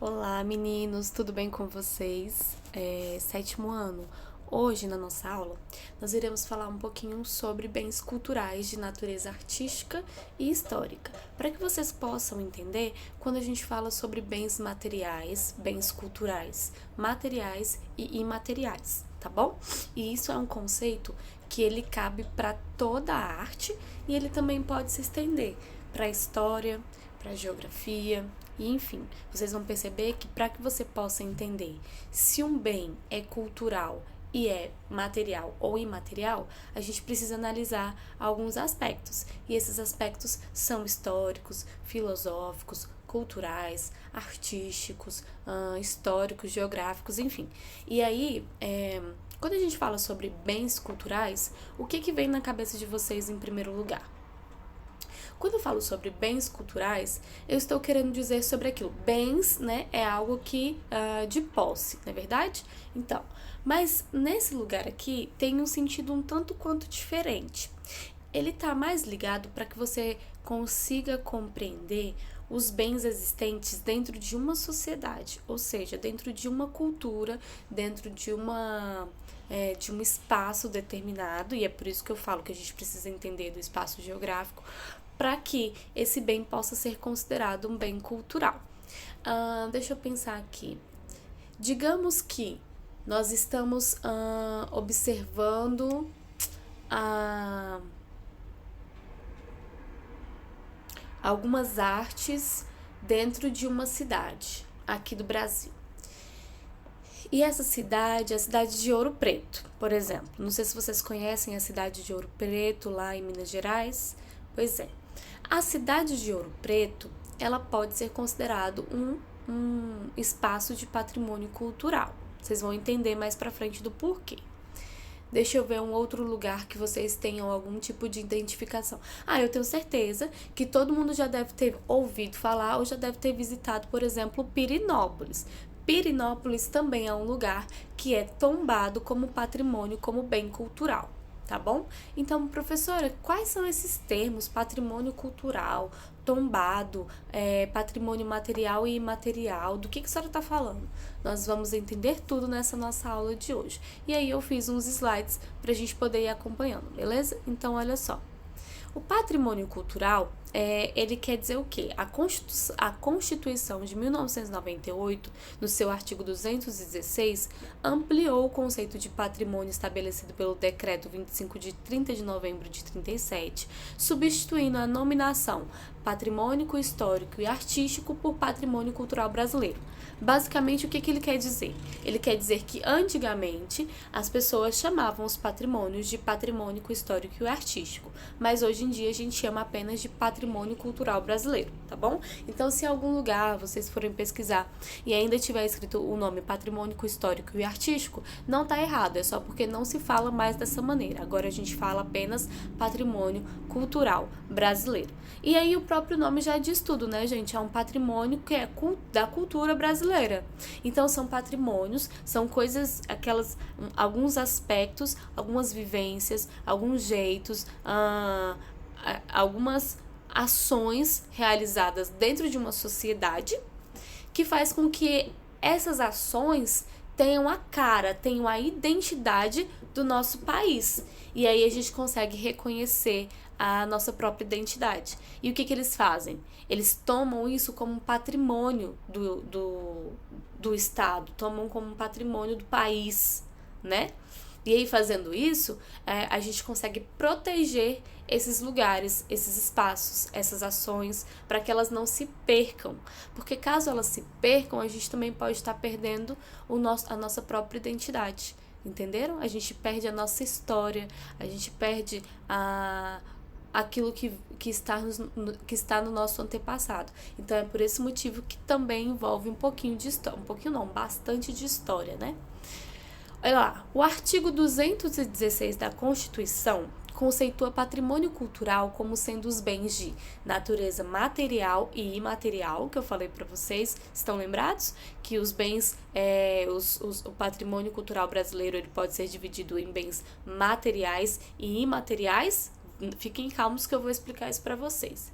Olá, meninos, tudo bem com vocês? Sétimo ano. Hoje, na nossa aula, nós iremos falar um pouquinho sobre bens culturais de natureza artística e histórica, para que vocês possam entender quando a gente fala sobre bens materiais, bens culturais, materiais e imateriais, tá bom? E isso é um conceito que ele cabe para toda a arte e ele também pode se estender para a história, para a geografia, e enfim, vocês vão perceber que para que você possa entender se um bem é cultural e é material ou imaterial, a gente precisa analisar alguns aspectos. E esses aspectos são históricos, filosóficos, culturais, artísticos, históricos, geográficos, enfim. E aí, quando a gente fala sobre bens culturais, o que vem na cabeça de vocês em primeiro lugar? Quando eu falo sobre bens culturais, eu estou querendo dizer sobre aquilo. Bens, né, é algo que de posse, não é verdade? Então, mas nesse lugar aqui tem um sentido um tanto quanto diferente. Ele está mais ligado para que você consiga compreender os bens existentes dentro de uma sociedade, ou seja, dentro de uma cultura, dentro de de um espaço determinado, e é por isso que eu falo que a gente precisa entender do espaço geográfico, para que esse bem possa ser considerado um bem cultural. Deixa eu pensar aqui. Digamos que nós estamos observando algumas artes dentro de uma cidade aqui do Brasil. E essa cidade é a cidade de Ouro Preto, por exemplo. Não sei se vocês conhecem a cidade de Ouro Preto, lá em Minas Gerais. Pois é. A cidade de Ouro Preto, ela pode ser considerado um espaço de patrimônio cultural. Vocês vão entender mais pra frente do porquê. Deixa eu ver um outro lugar que vocês tenham algum tipo de identificação. Eu tenho certeza que todo mundo já deve ter ouvido falar ou já deve ter visitado, por exemplo, Pirenópolis. Pirenópolis também é um lugar que é tombado como patrimônio, como bem cultural. Tá bom? Então, professora, quais são esses termos? Patrimônio cultural, tombado, patrimônio material e imaterial. Do que a senhora está falando? Nós vamos entender tudo nessa nossa aula de hoje. E aí eu fiz uns slides para a gente poder ir acompanhando, beleza? Então, olha só. O patrimônio cultural, ele quer dizer o quê? A Constituição de 1998, no seu artigo 216, ampliou o conceito de patrimônio estabelecido pelo Decreto 25 de 30 de novembro de 37, substituindo a nominação patrimônio histórico e artístico por patrimônio cultural brasileiro. Basicamente, o que ele quer dizer? Ele quer dizer que antigamente as pessoas chamavam os patrimônios de patrimônio histórico e artístico, mas hoje em dia a gente chama apenas de patrimônio cultural brasileiro, tá bom? Então, se em algum lugar vocês forem pesquisar e ainda tiver escrito o nome patrimônio histórico e artístico, não tá errado, é só porque não se fala mais dessa maneira. Agora a gente fala apenas patrimônio cultural brasileiro. E aí o próprio nome já diz tudo, né, gente? É um patrimônio que é da cultura brasileira. Então são patrimônios, são coisas, alguns aspectos, algumas vivências, alguns jeitos, algumas ações realizadas dentro de uma sociedade que faz com que essas ações tenham a cara, tenham a identidade do nosso país. E aí a gente consegue reconhecer a nossa própria identidade. E o que eles fazem? Eles tomam isso como um patrimônio do Estado, tomam como um patrimônio do país, né? E aí, fazendo isso, a gente consegue proteger esses lugares, esses espaços, essas ações, para que elas não se percam. Porque caso elas se percam, a gente também pode estar perdendo a nossa própria identidade. Entenderam? A gente perde a nossa história, a gente perde aquilo que está no nosso antepassado. Então, é por esse motivo que também envolve um pouquinho de história. Um pouquinho não, bastante de história, né? Olha lá, o artigo 216 da Constituição conceitua patrimônio cultural como sendo os bens de natureza material e imaterial, que eu falei para vocês, estão lembrados? Que os bens, o patrimônio cultural brasileiro, ele pode ser dividido em bens materiais e imateriais. fiquem calmos que eu vou explicar isso para vocês.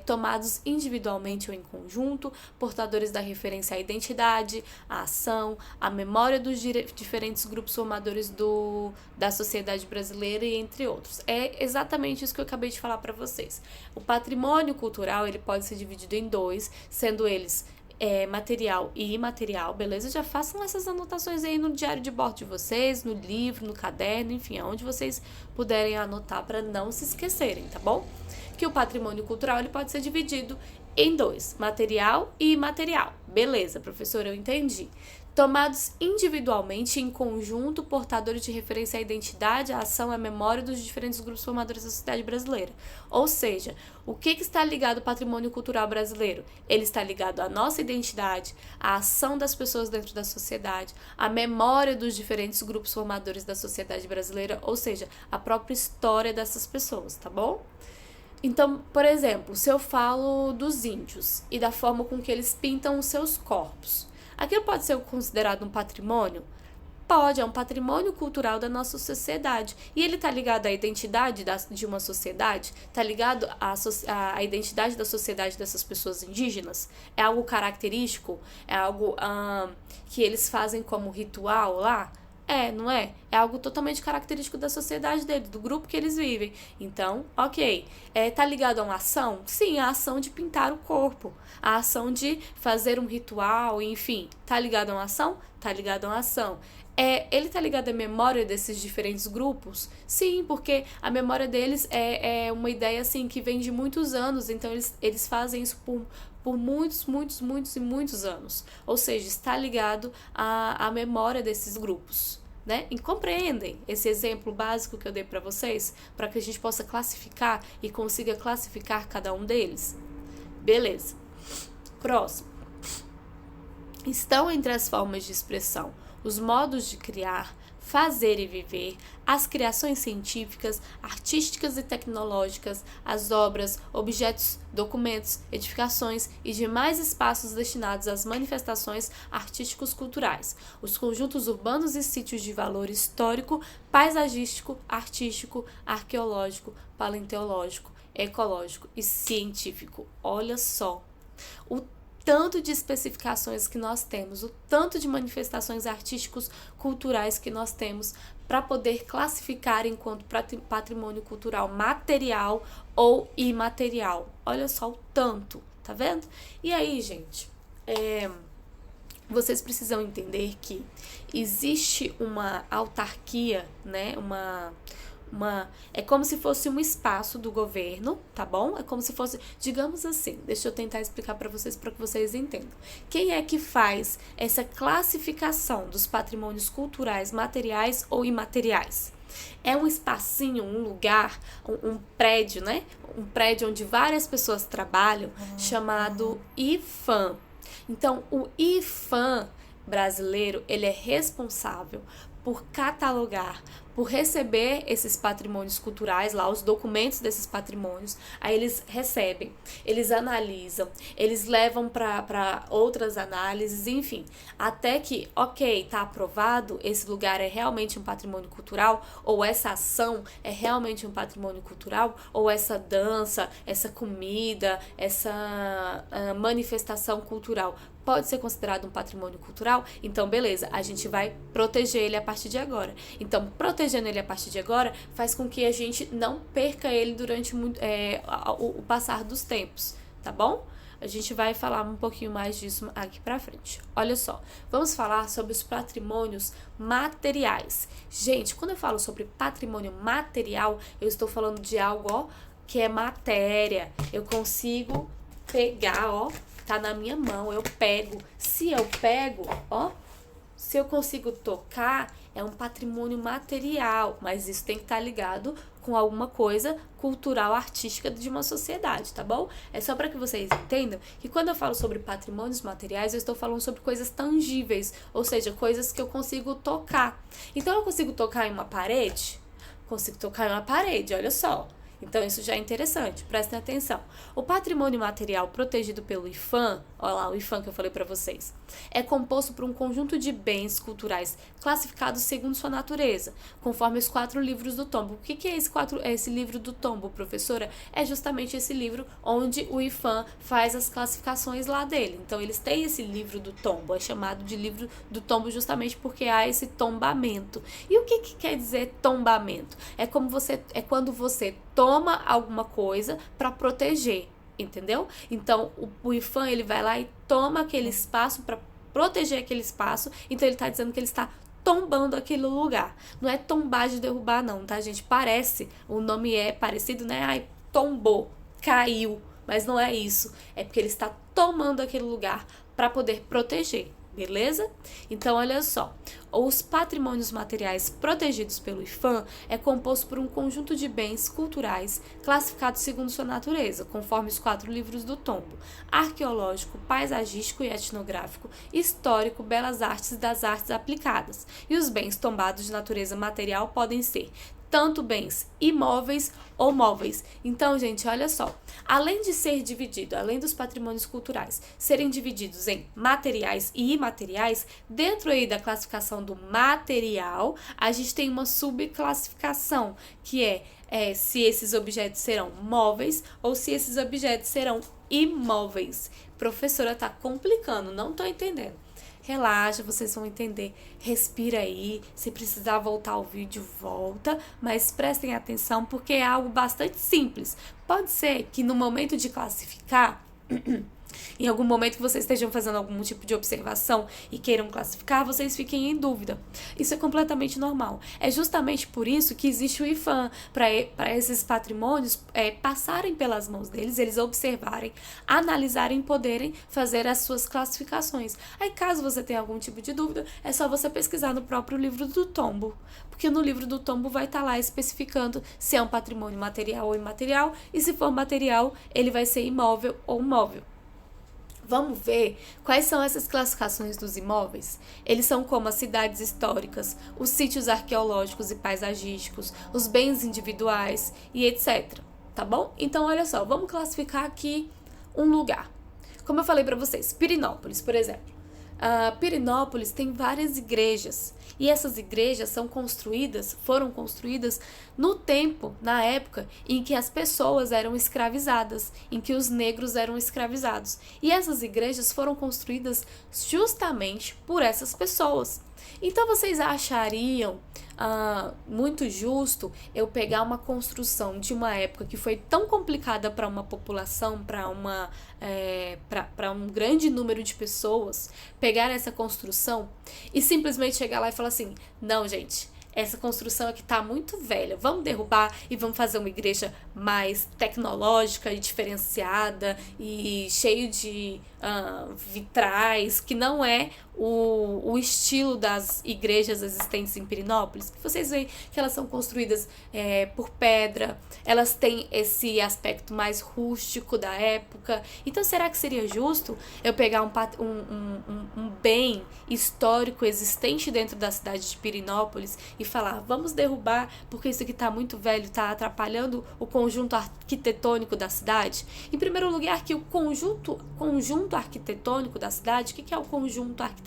Tomados individualmente ou em conjunto, portadores da referência à identidade, à ação, à memória dos diferentes grupos formadores da sociedade brasileira e entre outros. É exatamente isso que eu acabei de falar para vocês. O patrimônio cultural, ele pode ser dividido em dois, sendo eles material e imaterial, beleza? Já façam essas anotações aí no diário de bordo de vocês, no livro, no caderno, enfim, aonde vocês puderem anotar para não se esquecerem, tá bom? Que o patrimônio cultural ele pode ser dividido em dois, material e imaterial. Beleza, professor, eu entendi. Tomados individualmente, em conjunto, portadores de referência à identidade, à ação, à memória dos diferentes grupos formadores da sociedade brasileira. Ou seja, o que está ligado ao patrimônio cultural brasileiro? Ele está ligado à nossa identidade, à ação das pessoas dentro da sociedade, à memória dos diferentes grupos formadores da sociedade brasileira, ou seja, a própria história dessas pessoas, tá bom? Então, por exemplo, se eu falo dos índios e da forma com que eles pintam os seus corpos, aquilo pode ser considerado um patrimônio? Pode, é um patrimônio cultural da nossa sociedade. E ele está ligado à identidade de uma sociedade? Está ligado à identidade da sociedade dessas pessoas indígenas? É algo característico? É algo que eles fazem como ritual lá? Não é? É algo totalmente característico da sociedade deles, do grupo que eles vivem. Então, ok. Tá ligado a uma ação? Sim, a ação de pintar o corpo. A ação de fazer um ritual, enfim. Tá ligado a uma ação? Tá ligado a uma ação. Ele tá ligado à memória desses diferentes grupos? Sim, porque a memória deles é uma ideia assim que vem de muitos anos. Então, eles fazem isso por muitos anos. Ou seja, está ligado à memória desses grupos, né? E compreendem esse exemplo básico que eu dei para vocês, para que a gente possa classificar e consiga classificar cada um deles? Beleza. Próximo. Estão entre as formas de expressão os modos de criar, fazer e viver, as criações científicas, artísticas e tecnológicas, as obras, objetos, documentos, edificações e demais espaços destinados às manifestações artísticos culturais, os conjuntos urbanos e sítios de valor histórico, paisagístico, artístico, arqueológico, paleontológico, ecológico e científico. Olha só o tanto de especificações que nós temos, o tanto de manifestações artísticos culturais que nós temos para poder classificar enquanto patrimônio cultural material ou imaterial. Olha só o tanto, tá vendo? E aí, gente, vocês precisam entender que existe uma autarquia, né? É como se fosse um espaço do governo, tá bom? É como se fosse, digamos assim, deixa eu tentar explicar para que vocês entendam. Quem é que faz essa classificação dos patrimônios culturais materiais ou imateriais? É um espacinho, um lugar, um prédio, né? Um prédio onde várias pessoas trabalham, chamado IPHAN. Então, o IPHAN brasileiro, ele é responsável por catalogar, por receber esses patrimônios culturais lá, os documentos desses patrimônios. Aí eles recebem, eles analisam, eles levam para outras análises, enfim, até que, ok, tá aprovado, esse lugar é realmente um patrimônio cultural, ou essa ação é realmente um patrimônio cultural, ou essa dança, essa comida, essa manifestação cultural pode ser considerado um patrimônio cultural. Então, beleza, a gente vai proteger ele a partir de agora. Então, protegendo ele a partir de agora faz com que a gente não perca ele durante o passar dos tempos, tá bom? A gente vai falar um pouquinho mais disso aqui pra frente. Olha só, vamos falar sobre os patrimônios materiais. Gente, quando eu falo sobre patrimônio material, eu estou falando de algo, que é matéria. Eu consigo pegar, tá na minha mão, eu pego. Se eu pego, se eu consigo tocar, é um patrimônio material, mas isso tem que estar ligado com alguma coisa cultural, artística de uma sociedade, tá bom? É só para que vocês entendam que quando eu falo sobre patrimônios materiais, eu estou falando sobre coisas tangíveis, ou seja, coisas que eu consigo tocar. Então, eu consigo tocar em uma parede? Consigo tocar em uma parede, olha só. Então, isso já é interessante, prestem atenção. O patrimônio material protegido pelo IPHAN, olha lá, o IFAM que eu falei para vocês, é composto por um conjunto de bens culturais classificados segundo sua natureza, conforme os 4 livros do tombo. O que é esse livro do tombo, professora? É justamente esse livro onde o IFAM faz as classificações lá dele. Então, eles têm esse livro do tombo, é chamado de livro do tombo justamente porque há esse tombamento. E o que quer dizer tombamento? É quando você toma alguma coisa para proteger, entendeu? Então, o IFAM, ele vai lá e toma aquele espaço para proteger aquele espaço, então ele está dizendo que ele está tombando aquele lugar. Não é tombar de derrubar não, tá, gente? Parece, o nome é parecido, né? Ai, tombou, caiu, mas não é isso. É porque ele está tomando aquele lugar para poder proteger. Beleza? Então, olha só, os patrimônios materiais protegidos pelo IFAM é composto por um conjunto de bens culturais classificados segundo sua natureza, conforme os 4 livros do tombo: arqueológico, paisagístico e etnográfico, histórico, belas artes e das artes aplicadas. E os bens tombados de natureza material podem ser tanto bens imóveis ou móveis. Então, gente, olha só, além de ser dividido, além dos patrimônios culturais serem divididos em materiais e imateriais, dentro aí da classificação do material, a gente tem uma subclassificação, que é se esses objetos serão móveis ou se esses objetos serão imóveis. Professora, tá complicando, não tô entendendo. Relaxa, vocês vão entender. Respira aí. Se precisar voltar ao vídeo, volta. Mas prestem atenção porque é algo bastante simples. Pode ser que no momento de classificar, em algum momento que vocês estejam fazendo algum tipo de observação e queiram classificar, vocês fiquem em dúvida. Isso é completamente normal. É justamente por isso que existe o IFAM, para esses patrimônios passarem pelas mãos deles, eles observarem, analisarem, poderem fazer as suas classificações. Aí, caso você tenha algum tipo de dúvida, é só você pesquisar no próprio livro do tombo, porque no livro do tombo vai estar lá especificando se é um patrimônio material ou imaterial, e se for material, ele vai ser imóvel ou móvel. Vamos ver quais são essas classificações dos imóveis? Eles são como as cidades históricas, os sítios arqueológicos e paisagísticos, os bens individuais e etc. Tá bom? Então, olha só, vamos classificar aqui um lugar. Como eu falei para vocês, Pirenópolis, por exemplo. Pirenópolis tem várias igrejas e essas igrejas foram construídas no tempo, na época em que as pessoas eram escravizadas, em que os negros eram escravizados. E essas igrejas foram construídas justamente por essas pessoas. Então vocês achariam muito justo eu pegar uma construção de uma época que foi tão complicada para uma população, para um grande número de pessoas, pegar essa construção e simplesmente chegar lá e falar assim: não, gente, essa construção aqui tá muito velha, vamos derrubar e vamos fazer uma igreja mais tecnológica e diferenciada e cheio de vitrais, que não é o estilo das igrejas existentes em Pirenópolis. Vocês veem que elas são construídas por pedra, elas têm esse aspecto mais rústico da época. Então, será que seria justo eu pegar um bem histórico existente dentro da cidade de Pirenópolis e falar: vamos derrubar porque isso aqui tá muito velho, tá atrapalhando o conjunto arquitetônico da cidade? Em primeiro lugar, que o conjunto arquitetônico da cidade, o que é o conjunto arquitetônico?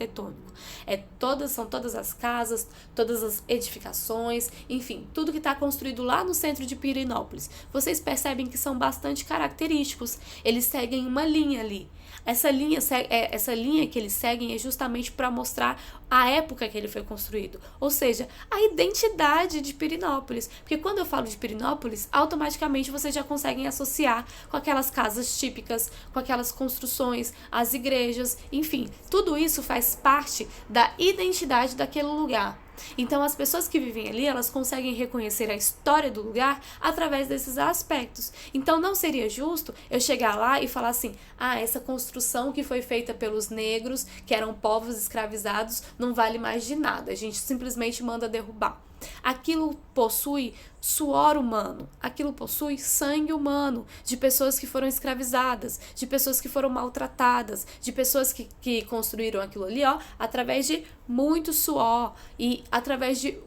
São todas as casas, todas as edificações, enfim, tudo que está construído lá no centro de Pirenópolis. Vocês percebem que são bastante característicos, eles seguem uma linha ali. Essa linha que eles seguem é justamente para mostrar a época que ele foi construído, ou seja, a identidade de Pirenópolis. Porque quando eu falo de Pirenópolis, automaticamente vocês já conseguem associar com aquelas casas típicas, com aquelas construções, as igrejas, enfim, tudo isso faz parte da identidade daquele lugar. Então, as pessoas que vivem ali, elas conseguem reconhecer a história do lugar através desses aspectos. Então, não seria justo eu chegar lá e falar assim: essa construção que foi feita pelos negros, que eram povos escravizados, não vale mais de nada. A gente simplesmente manda derrubar. Aquilo possui suor humano, aquilo possui sangue humano, de pessoas que foram escravizadas, de pessoas que foram maltratadas, de pessoas que construíram aquilo ali, através de muito suor e através de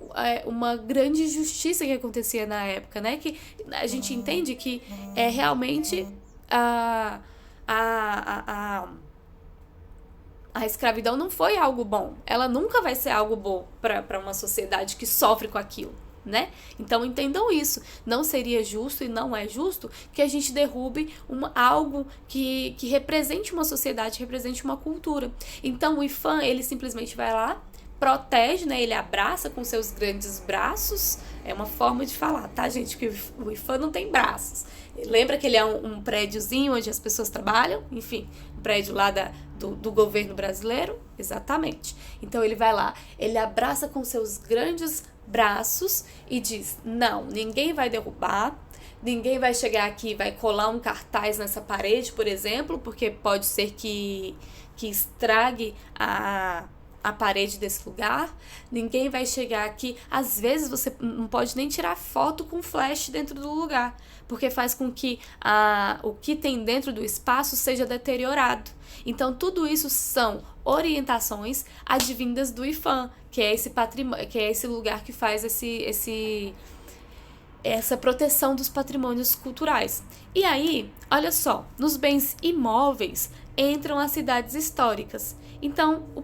uma grande injustiça que acontecia na época, né? Que a gente entende que é realmente A escravidão não foi algo bom. Ela nunca vai ser algo bom para uma sociedade que sofre com aquilo, né? Então entendam isso. Não seria justo e não é justo que a gente derrube algo que represente uma sociedade, represente uma cultura. Então o IPHAN, ele simplesmente vai lá, protege, né? Ele abraça com seus grandes braços. É uma forma de falar, tá, gente? Que o IPHAN não tem braços. Lembra que ele é um prédiozinho onde as pessoas trabalham? Enfim, um prédio lá do governo brasileiro? Exatamente. Então ele vai lá, ele abraça com seus grandes braços e diz: não, ninguém vai derrubar, ninguém vai chegar aqui e vai colar um cartaz nessa parede, por exemplo, porque pode ser que estrague a parede desse lugar. Ninguém vai chegar aqui. Às vezes você não pode nem tirar foto com flash dentro do lugar, porque faz com que o que tem dentro do espaço seja deteriorado. Então tudo isso são orientações advindas do IPHAN, que é esse patrimônio, que é esse lugar que faz essa proteção dos patrimônios culturais. E aí, olha só, nos bens imóveis entram as cidades históricas. Então, o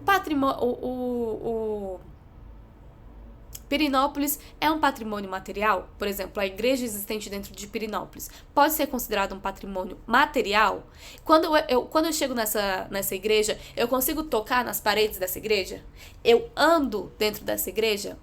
Pirenópolis é um patrimônio material? Por exemplo, a igreja existente dentro de Pirenópolis pode ser considerada um patrimônio material? Quando eu chego nessa igreja, eu consigo tocar nas paredes dessa igreja? Eu ando dentro dessa igreja?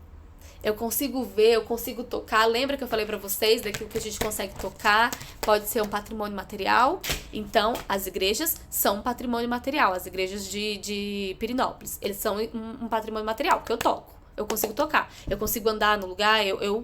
Eu consigo ver, eu consigo tocar. Lembra que eu falei pra vocês daquilo que a gente consegue tocar? Pode ser um patrimônio material. Então, as igrejas são um patrimônio material. As igrejas de Pirenópolis, eles são um patrimônio material, que eu toco. Eu consigo tocar, eu consigo andar no lugar,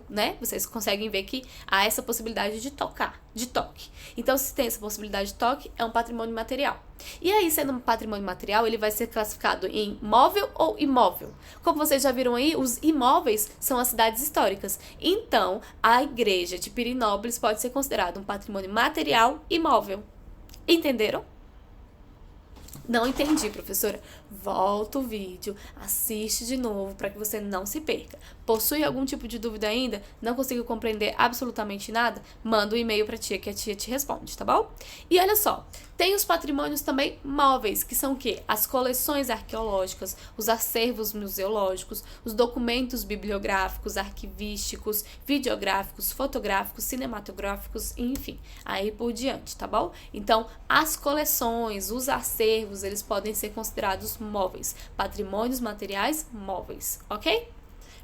né? Vocês conseguem ver que há essa possibilidade de toque. Então, se tem essa possibilidade de toque, é um patrimônio material. E aí, sendo um patrimônio material, ele vai ser classificado em móvel ou imóvel. Como vocês já viram aí, os imóveis são as cidades históricas. Então, a igreja de Pirenópolis pode ser considerada um patrimônio material imóvel. Entenderam? Não entendi, professora. Volta o vídeo, assiste de novo para que você não se perca. Possui algum tipo de dúvida ainda? Não consigo compreender absolutamente nada? Manda um e-mail para a tia que a tia te responde, tá bom? E olha só, tem os patrimônios também móveis, que são o quê? As coleções arqueológicas, os acervos museológicos, os documentos bibliográficos, arquivísticos, videográficos, fotográficos, cinematográficos, enfim, aí por diante, tá bom? Então, as coleções, os acervos, eles podem ser considerados móveis, patrimônios materiais móveis, ok?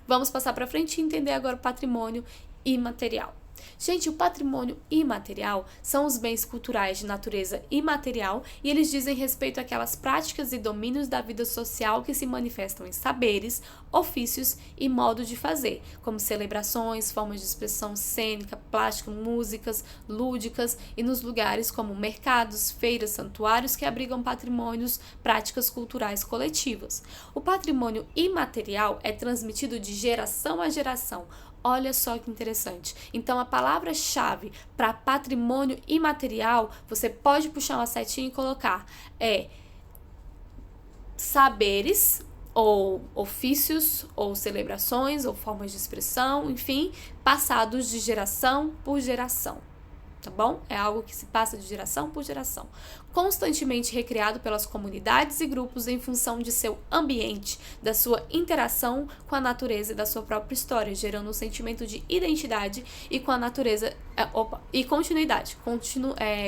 Vamos passar para frente e entender agora o patrimônio imaterial. Gente, o patrimônio imaterial são os bens culturais de natureza imaterial e eles dizem respeito àquelas práticas e domínios da vida social que se manifestam em saberes, ofícios e modo de fazer, como celebrações, formas de expressão cênica, plástica, músicas, lúdicas e nos lugares como mercados, feiras, santuários que abrigam patrimônios, práticas culturais coletivas. O patrimônio imaterial é transmitido de geração a geração. Olha só que interessante. Então, a palavra-chave para patrimônio imaterial, você pode puxar uma setinha e colocar saberes, ou ofícios, ou celebrações, ou formas de expressão, enfim, passados de geração por geração. Tá bom? É algo que se passa de geração por geração, constantemente recriado pelas comunidades e grupos em função de seu ambiente, da sua interação com a natureza e da sua própria história, gerando um sentimento de identidade e com a natureza e continuidade,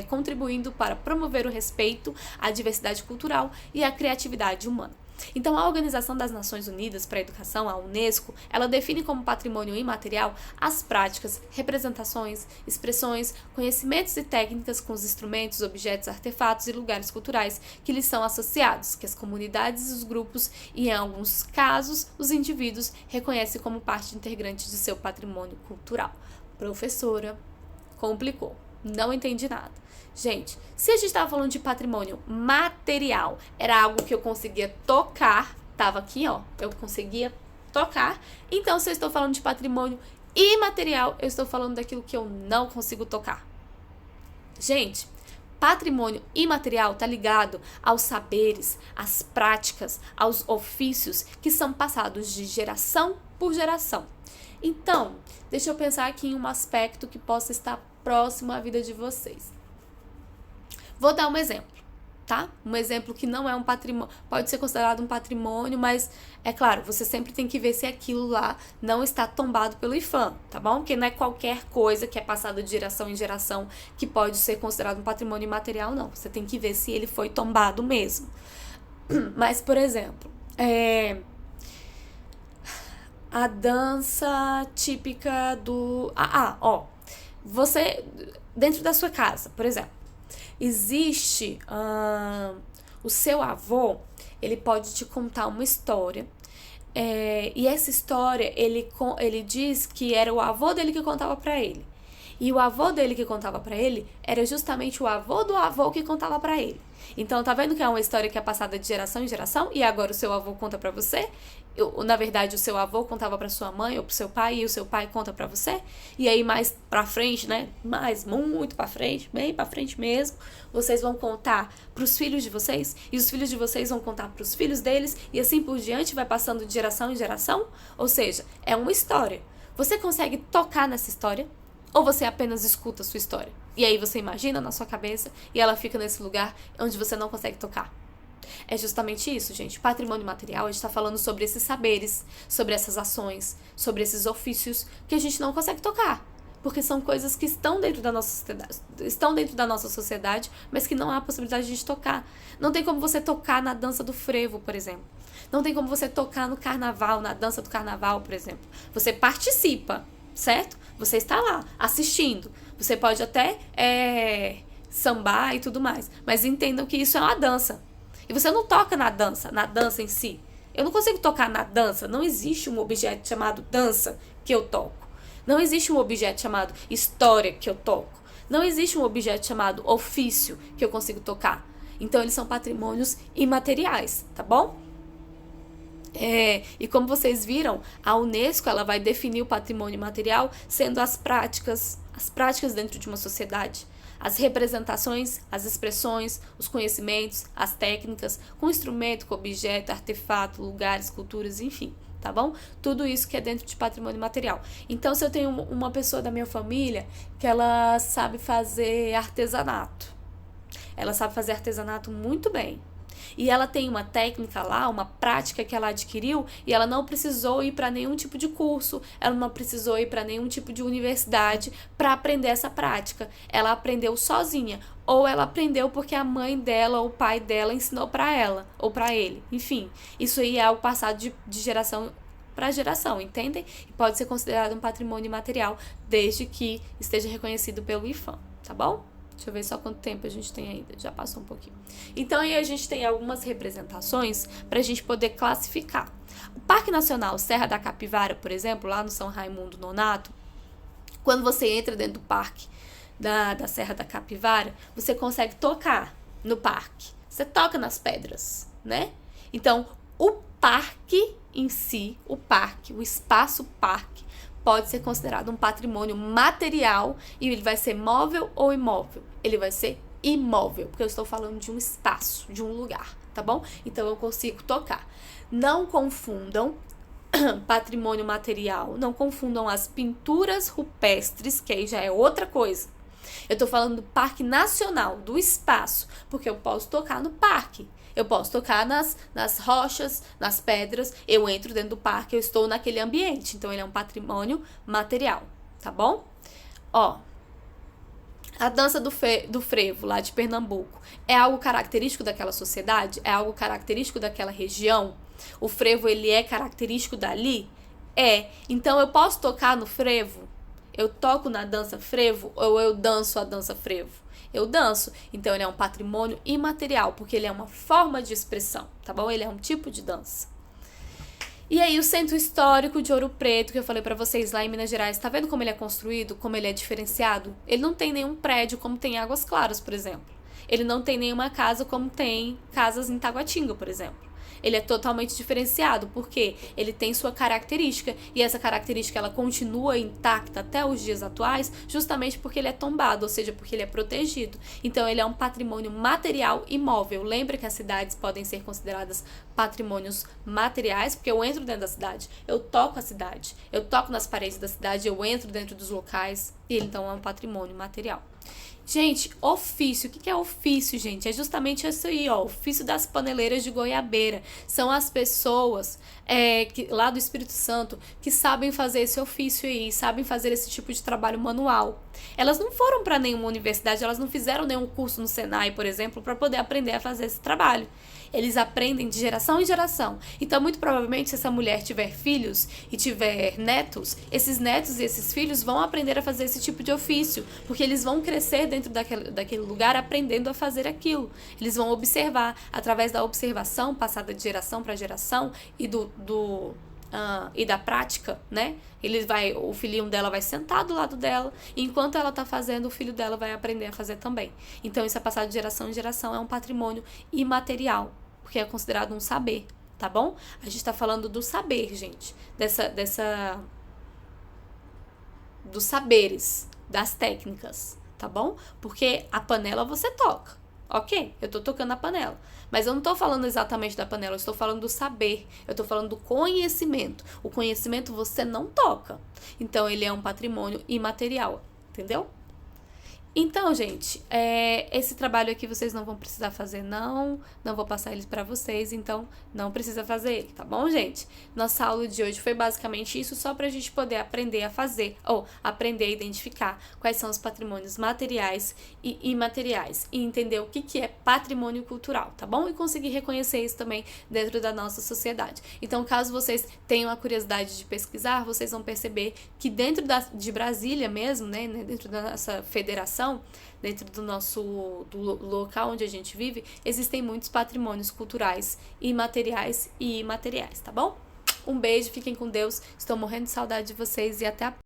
contribuindo para promover o respeito à diversidade cultural e à criatividade humana. Então, a Organização das Nações Unidas para a Educação, a UNESCO, ela define como patrimônio imaterial as práticas, representações, expressões, conhecimentos e técnicas com os instrumentos, objetos, artefatos e lugares culturais que lhes são associados, que as comunidades e os grupos, e em alguns casos, os indivíduos, reconhecem como parte integrante de seu patrimônio cultural. Professora, complicou. Não entendi nada. Gente, se a gente estava falando de patrimônio material, era algo que eu conseguia tocar, tava aqui, ó, eu conseguia tocar. Então, se eu estou falando de patrimônio imaterial, eu estou falando daquilo que eu não consigo tocar. Gente, patrimônio imaterial está ligado aos saberes, às práticas, aos ofícios que são passados de geração por geração. Então, deixa eu pensar aqui em um aspecto que possa estar próximo à vida de vocês. Vou dar um exemplo. tá? Um exemplo que não é um patrimônio, pode ser considerado um patrimônio, mas é claro, você sempre tem que ver se aquilo lá não está tombado pelo IPHAN, tá bom? Porque não é qualquer coisa que é passada de geração em geração que pode ser considerado um patrimônio imaterial, não. Você tem que ver se ele foi tombado mesmo. Mas, por exemplo, a dança típica do... você, dentro da sua casa, por exemplo, existe o seu avô, ele pode te contar uma história, e essa história ele diz que era o avô dele que contava pra ele, e o avô dele que contava pra ele era justamente o avô do avô que contava pra ele. Então, tá vendo que é uma história que é passada de geração em geração, e agora o seu avô conta pra você? Na verdade, o seu avô contava pra sua mãe ou pro seu pai, e o seu pai conta pra você. E aí, mais pra frente, né? Muito pra frente, bem pra frente mesmo, vocês vão contar pros filhos de vocês, e os filhos de vocês vão contar pros filhos deles, e assim por diante, vai passando de geração em geração. Ou seja, é uma história. Você consegue tocar nessa história? Ou você apenas escuta a sua história? E aí você imagina na sua cabeça e ela fica nesse lugar onde você não consegue tocar. É justamente isso, gente. Patrimônio material, a gente está falando sobre esses saberes, sobre essas ações, sobre esses ofícios que a gente não consegue tocar. Porque são coisas que estão dentro da nossa sociedade, mas que não há possibilidade de a gente tocar. Não tem como você tocar na dança do frevo, por exemplo. Não tem como você tocar no carnaval, na dança do carnaval, por exemplo. Você participa, certo? Você está lá, assistindo. Você pode até sambar e tudo mais. Mas entendam que isso é uma dança. E você não toca na dança em si. Eu não consigo tocar na dança. Não existe um objeto chamado dança que eu toco. Não existe um objeto chamado história que eu toco. Não existe um objeto chamado ofício que eu consigo tocar. Então, eles são patrimônios imateriais, tá bom? E como vocês viram, a Unesco ela vai definir o patrimônio imaterial sendo as práticas dentro de uma sociedade, as representações, as expressões, os conhecimentos, as técnicas, com instrumento, com objeto, artefato, lugares, culturas, enfim, tá bom? Tudo isso que é dentro de patrimônio material. Então, se eu tenho uma pessoa da minha família que ela sabe fazer artesanato, ela sabe fazer artesanato muito bem, e ela tem uma técnica lá, uma prática que ela adquiriu, e ela não precisou ir para nenhum tipo de curso, ela não precisou ir para nenhum tipo de universidade para aprender essa prática. Ela aprendeu sozinha, ou ela aprendeu porque a mãe dela ou o pai dela ensinou para ela ou para ele. Enfim, isso aí é algo passado de geração para geração, entendem? E pode ser considerado um patrimônio imaterial desde que esteja reconhecido pelo IPHAN, tá bom? Deixa eu ver só quanto tempo a gente tem ainda. Já passou um pouquinho. Então, aí a gente tem algumas representações para a gente poder classificar. O Parque Nacional Serra da Capivara, por exemplo, lá no São Raimundo Nonato, quando você entra dentro do parque da Serra da Capivara, você consegue tocar no parque. Você toca nas pedras, né? Então, o parque em si, o espaço parque, pode ser considerado um patrimônio material e ele vai ser móvel ou imóvel. Ele vai ser imóvel, porque eu estou falando de um espaço, de um lugar, tá bom? Então eu consigo tocar. Não confundam patrimônio material, não confundam as pinturas rupestres, que aí já é outra coisa. Eu estou falando do Parque Nacional, do espaço, porque eu posso tocar no parque. Eu posso tocar nas rochas, nas pedras, eu entro dentro do parque, eu estou naquele ambiente. Então, ele é um patrimônio material, tá bom? Ó, a dança do frevo, lá de Pernambuco, é algo característico daquela sociedade? É algo característico daquela região? O frevo, ele é característico dali? Então, eu posso tocar no frevo? Eu toco na dança frevo ou eu danço a dança frevo? Eu danço, então ele é um patrimônio imaterial, porque ele é uma forma de expressão, tá bom? Ele é um tipo de dança. E aí o Centro Histórico de Ouro Preto, que eu falei pra vocês lá em Minas Gerais, tá vendo como ele é construído, como ele é diferenciado? Ele não tem nenhum prédio como tem Águas Claras, por exemplo. Ele não tem nenhuma casa como tem casas em Taguatinga, por exemplo. Ele é totalmente diferenciado, porque ele tem sua característica, e essa característica ela continua intacta até os dias atuais, justamente porque ele é tombado, ou seja, porque ele é protegido. Então, ele é um patrimônio material imóvel. Lembra que as cidades podem ser consideradas patrimônios materiais, porque eu entro dentro da cidade, eu toco a cidade, eu toco nas paredes da cidade, eu entro dentro dos locais, e ele então é um patrimônio material. Gente, ofício. O que é ofício, gente? É justamente isso aí, ó. Ofício das paneleiras de goiabeira. São as pessoas lá do Espírito Santo que sabem fazer esse ofício aí, sabem fazer esse tipo de trabalho manual. Elas não foram para nenhuma universidade, elas não fizeram nenhum curso no Senai, por exemplo, para poder aprender a fazer esse trabalho. Eles aprendem de geração em geração. Então, muito provavelmente, se essa mulher tiver filhos e tiver netos, esses netos e esses filhos vão aprender a fazer esse tipo de ofício, porque eles vão crescer dentro daquele lugar aprendendo a fazer aquilo. Eles vão observar, através da observação passada de geração para geração e da prática, né? O filhinho dela vai sentar do lado dela, e enquanto ela tá fazendo, o filho dela vai aprender a fazer também. Então, isso é passado de geração em geração, é um patrimônio imaterial, porque é considerado um saber, tá bom? A gente tá falando do saber, gente, dos saberes, das técnicas, tá bom? Porque a panela você toca, ok? Eu tô tocando a panela, mas eu não tô falando exatamente da panela, eu estou falando do saber, eu tô falando do conhecimento. O conhecimento você não toca, então ele é um patrimônio imaterial, entendeu? Então, gente, esse trabalho aqui vocês não vão precisar fazer, não vou passar ele pra vocês, então não precisa fazer ele, tá bom, gente? Nossa aula de hoje foi basicamente isso, só pra gente poder aprender a fazer, ou aprender a identificar quais são os patrimônios materiais e imateriais, e entender o que é patrimônio cultural, tá bom? E conseguir reconhecer isso também dentro da nossa sociedade. Então, caso vocês tenham a curiosidade de pesquisar, vocês vão perceber que dentro de Brasília mesmo, né, dentro da nossa federação, dentro do local onde a gente vive, existem muitos patrimônios culturais imateriais e imateriais, tá bom? Um beijo, fiquem com Deus, estou morrendo de saudade de vocês e até a